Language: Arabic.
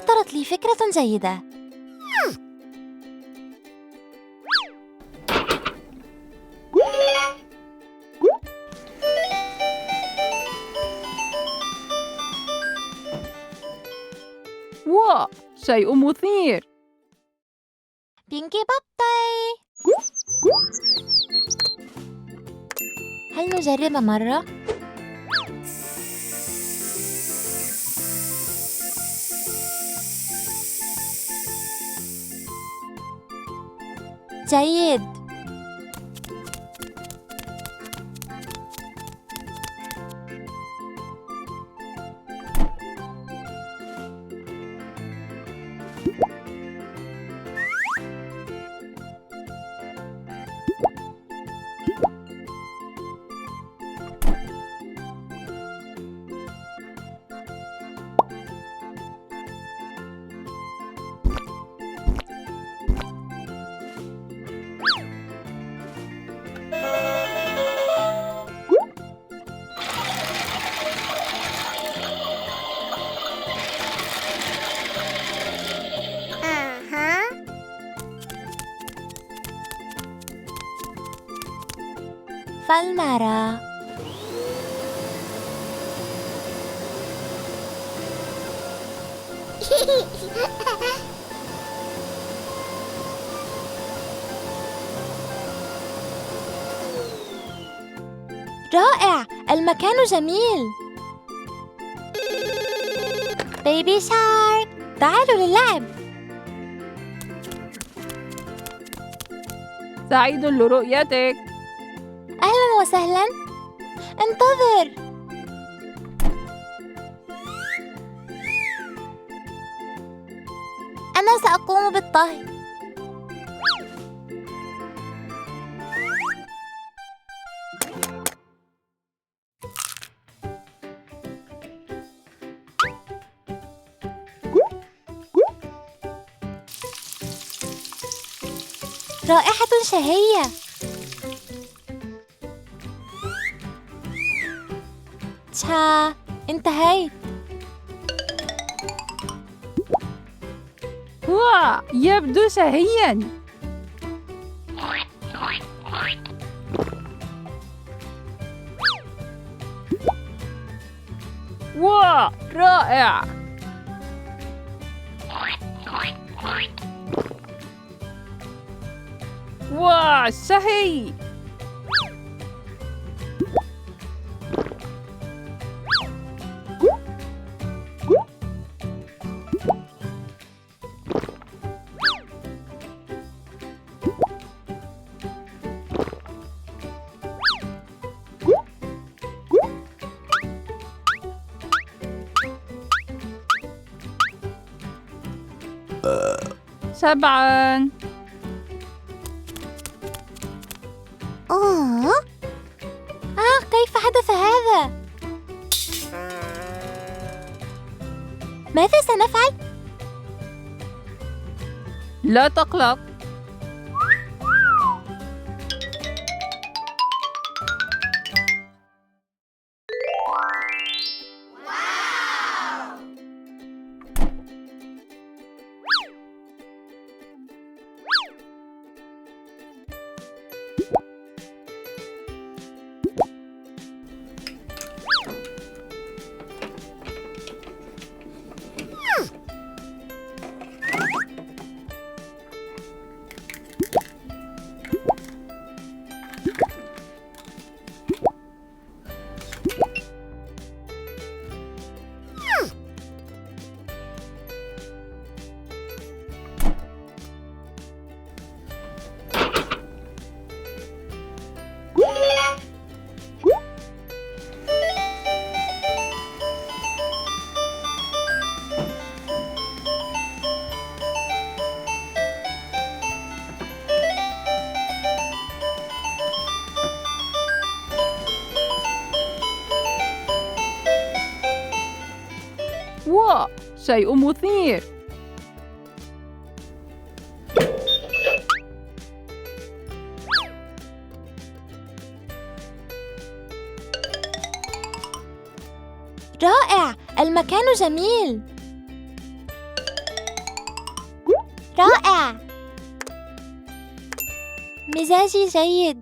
خطرت لي فكرة جيدة. واو، شيء مثير. بينكي بابتاي، هل نجرب مرة؟ جيد. فلنرى. رائع، المكان جميل. بيبي شارك، تعالوا للعب. سعيد لرؤيتك. أهلاً وسهلاً. انتظر. أنا سأقوم بالطهي. رائحة شهية. تشا، انتهيت. واو، يبدو شهياً. واو، رائع. واو، شهي. شبعاً. كيف حدث هذا؟ ماذا سنفعل؟ لا تقلق. واو، شيء مثير. رائع، المكان جميل. رائع. مزاجي جيد.